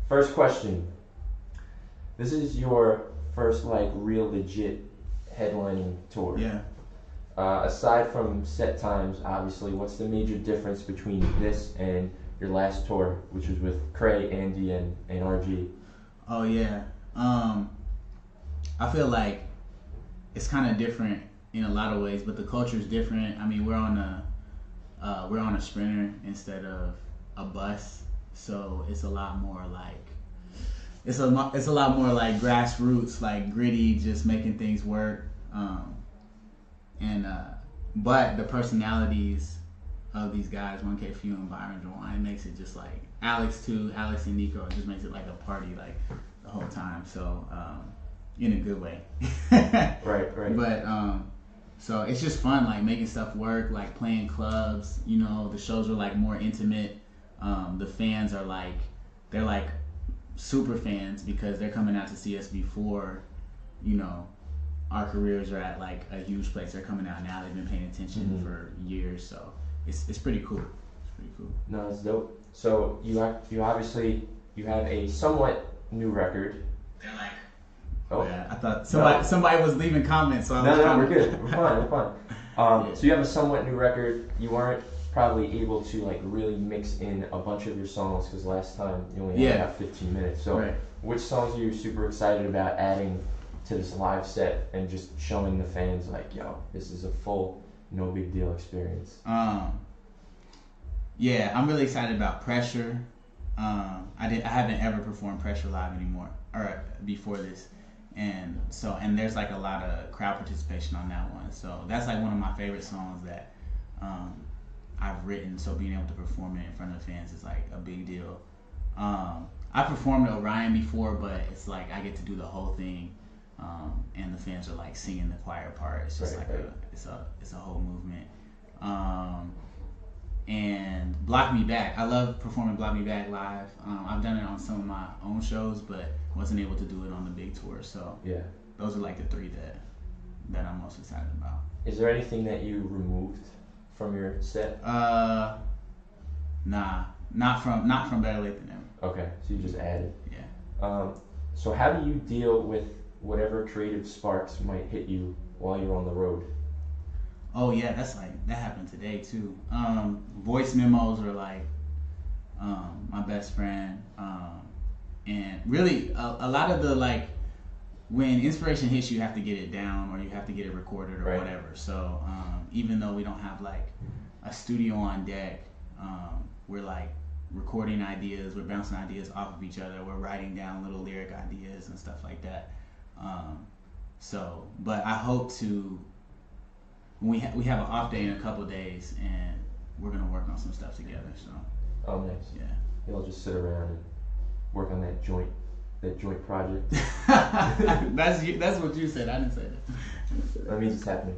First question. This is your first like real legit headlining tour. Yeah. Aside from set times, obviously, what's the major difference between this and your last tour, which was with Cray, Andy, and RG? Oh yeah. I feel like it's kind of different in a lot of ways, but the culture is different. I mean, we're on a Sprinter instead of a bus, so it's a lot more like it's a lot more like grassroots, like gritty, just making things work. But the personalities of these guys, 1K Few and Byron Jawan, makes it just like Alex and Nico, it just makes it like a party like the whole time. So in a good way. Right. But so it's just fun, like making stuff work, like playing clubs. You know, the shows are like more intimate. The fans are like, they're like super fans because they're coming out to see us before, you know, our careers are at like a huge place. They're coming out now. They've been paying attention for years, so it's pretty cool. It's pretty cool. No, it's dope. So you obviously have a somewhat new record. They're like, oh yeah, I thought somebody was leaving comments. So we're good. We're fine. Yeah. So you have a somewhat new record. You weren't probably able to like really mix in a bunch of your songs because last time you only had about 15 minutes. So which songs are you super excited about adding to this live set and just showing the fans like, yo, this is a full No Big Deal experience? Yeah, I'm really excited about Pressure. I haven't ever performed Pressure live anymore or before this. And there's like a lot of crowd participation on that one. So that's like one of my favorite songs that I've written. So being able to perform it in front of fans is like a big deal. I performed Orion before, but it's like I get to do the whole thing, and the fans are like singing the choir part. It's just it's a whole movement. And Block Me Back. I love performing Block Me Back live. I've done it on some of my own shows, but wasn't able to do it on the big tour. So yeah, those are like the three that I'm most excited about. Is there anything that you removed from your set? Nah, not from Better Late Than Never. Okay, so you just added. Yeah. So how do you deal with whatever creative sparks might hit you while you're on the road? Oh yeah, that happened today too. Voice memos are like my best friend, and really a lot of the like when inspiration hits you have to get it down or you have to get it recorded or whatever. So even though we don't have like a studio on deck, we're like recording ideas, we're bouncing ideas off of each other, we're writing down little lyric ideas and stuff like that. But I hope to. We have an off day in a couple days, and we're gonna work on some stuff together. So. Oh, nice. Yeah. You'll just sit around and work on that joint project. That's what you said. I didn't say that. That means it's happening.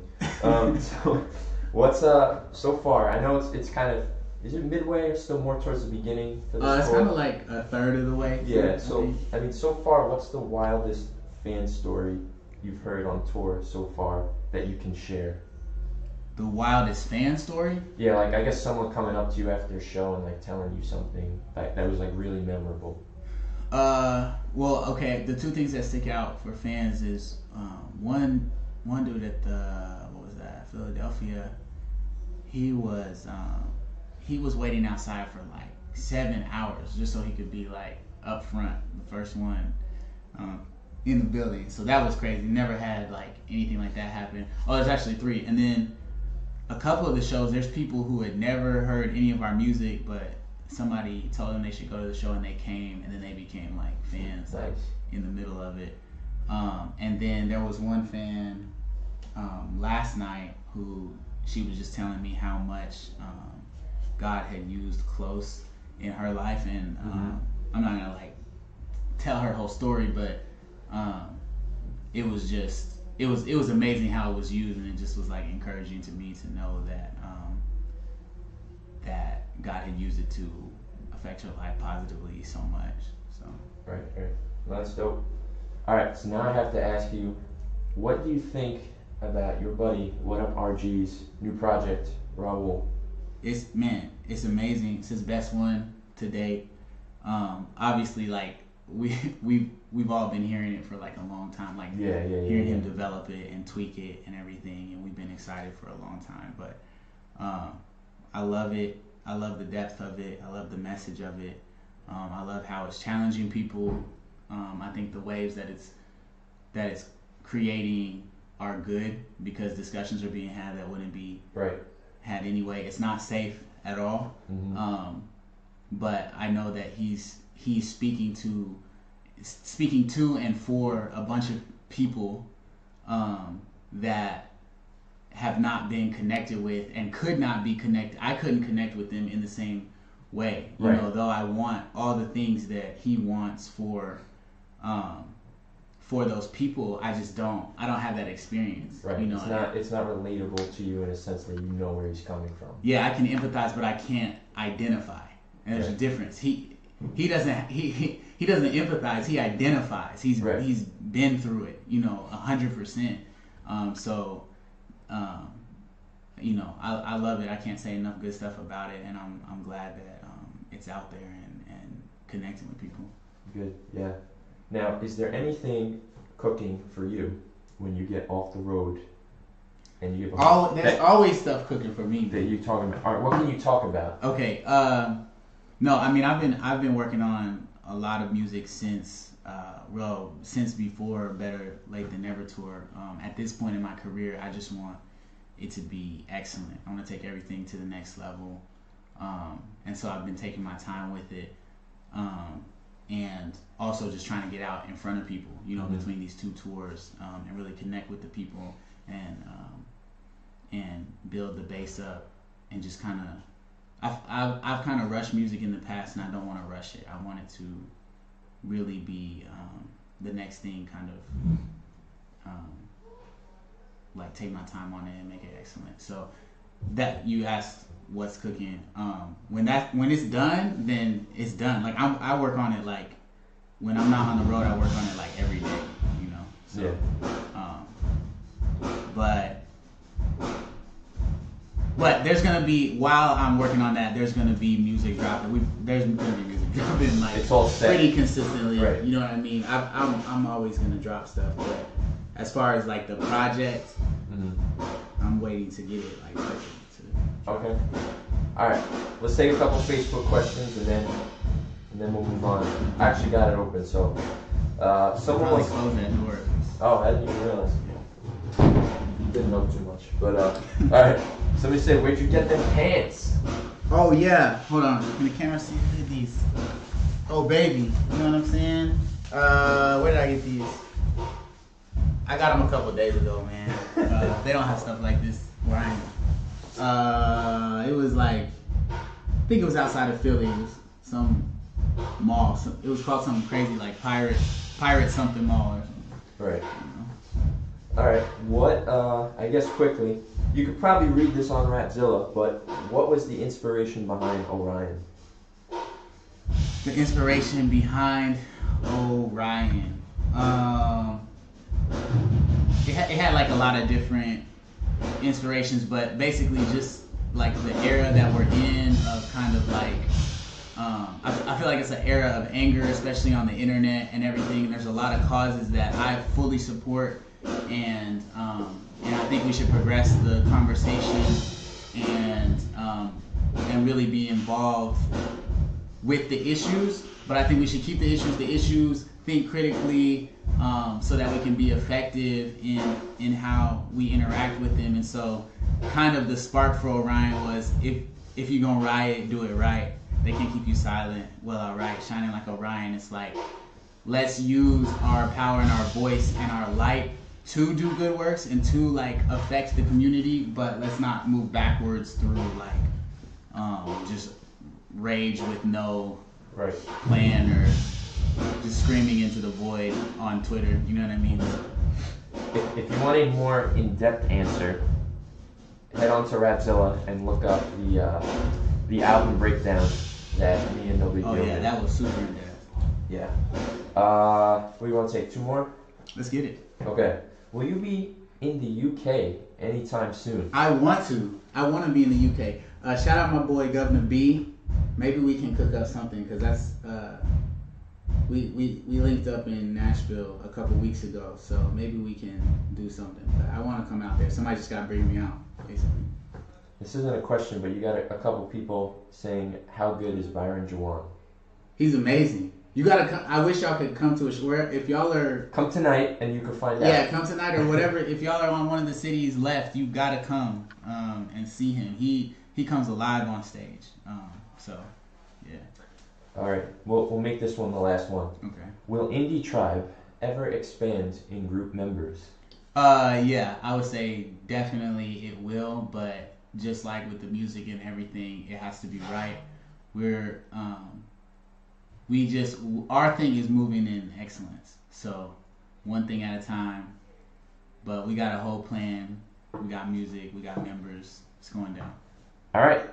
So, what's so far? I know it's kind of. Is it midway or still more towards the beginning for this It's kind of like a third of the way. Yeah. So I mean, so far, what's the wildest fan story you've heard on tour so far that you can share? The wildest fan story? Yeah, like I guess someone coming up to you after a show and like telling you something that was like really memorable. Well, okay. The two things that stick out for fans is one dude at Philadelphia. He was waiting outside for like 7 hours just so he could be like up front, the first one in the building. So that was crazy. Never had like anything like that happen. Oh, there's actually 3, and then. A couple of the shows, there's people who had never heard any of our music, but somebody told them they should go to the show and they came, and then they became like fans, like in the middle of it. And then there was one fan last night who she was just telling me how much God had used Close in her life, and I'm not gonna like tell her whole story, but it was just. It was amazing how it was used, and it just was like encouraging to me to know that that God had used it to affect her life positively so much. So right. Well, that's dope. All right, so now I have to ask you, what do you think about your buddy WHATUPRG's new project, Raul? It's amazing. It's his best one to date. Obviously, like we've all been hearing it for like a long time, like hearing him develop it and tweak it and everything, and we've been excited for a long time. But I love it. I love the depth of it. I love the message of it. I love how it's challenging people. I think the waves that it's creating are good because discussions are being had that wouldn't be had anyway. It's not safe at all. Mm-hmm. But I know that he's speaking to and for a bunch of people that have not been connected with and could not be connected. I couldn't connect with them in the same way, you know, though I want all the things that he wants for those people. I don't have that experience. Right. You know, it's not relatable to you in a sense that you know where he's coming from. Yeah, I can empathize, but I can't identify. And there's a difference. He doesn't empathize. He identifies. He's been through it, you know, 100%. You know, I love it. I can't say enough good stuff about it, and I'm glad that it's out there and connecting with people. Good, yeah. Now, is there anything cooking for you when you get off the road and you get there's always stuff cooking for me that you're talking about. All right, what can you talk about? Okay, no, I mean I've been working on a lot of music since before Better Late Than Never tour. At this point in my career, I just want it to be excellent. I want to take everything to the next level, and so I've been taking my time with it, and also just trying to get out in front of people, you know, between these two tours, and really connect with the people and build the base up, and just kind of. I've kind of rushed music in the past, and I don't want to rush it. I want it to really be the next thing, kind of like take my time on it and make it excellent. So that you asked what's cooking. When it's done, then it's done. Like I work on it like when I'm not on the road, I work on it like every day, you know. So, But there's gonna be, while I'm working on that, there's gonna be music dropping. There's gonna be music dropping like it's all set. Pretty consistently. Right. You know what I mean? I'm always gonna drop stuff, but as far as like the project, I'm waiting to get it like perfect. Okay. All right. Let's take a couple Facebook questions and then we'll move on. I actually got it open, so someone like close that door. Oh, I didn't even realize. Didn't know too much, but all right. Somebody said, "Where'd you get them pants?" Oh yeah, hold on. Can the camera see these? Oh baby, you know what I'm saying? Where did I get these? I got them a couple days ago, man. They don't have stuff like this where I am. It was like, I think it was outside of Philly. It was some mall. It was called something crazy like Pirate something mall or something. Right. All right. What? I guess quickly. You could probably read this on Rapzilla, but what was the inspiration behind Orion? The inspiration behind Orion. It had like a lot of different inspirations, but basically just like the era that we're in of kind of like, I feel like it's an era of anger, especially on the internet and everything. And there's a lot of causes that I fully support, and I think we should progress the conversation and really be involved with the issues. But I think we should keep the issues, think critically, so that we can be effective in how we interact with them. And so kind of the spark for Orion was, if you're gonna riot, do it right. They can keep you silent. Well, all right, shining like Orion. It's like, let's use our power and our voice and our light to do good works and to like affect the community, but let's not move backwards through like just rage with no plan or just screaming into the void on Twitter. You know what I mean? If you want a more in-depth answer, head on to Rapzilla and look up the album breakdown that me and nobigdyl did. Oh yeah, that was super in depth. Yeah. We want to take two more? Let's get it. Okay. Will you be in the UK anytime soon? I want to be in the UK. Shout out my boy Governor B. maybe we can cook up something because that's we linked up in Nashville a couple weeks ago, so maybe we can do something. But I want to come out there. Somebody just got to bring me out, basically. This isn't a question, but you got a couple people saying, how good is Byron Jawan? He's amazing. You gotta come. I wish y'all could come to a show. If y'all are come tonight and you can find out. Yeah, come tonight or whatever. If y'all are on one of the cities left, you gotta come and see him. He comes alive on stage. So yeah. All right, we'll make this one the last one. Okay. Will Indie Tribe ever expand in group members? Yeah, I would say definitely it will, but just like with the music and everything, it has to be right. We're our thing is moving in excellence. So one thing at a time, but we got a whole plan. We got music, we got members. It's going down. All right.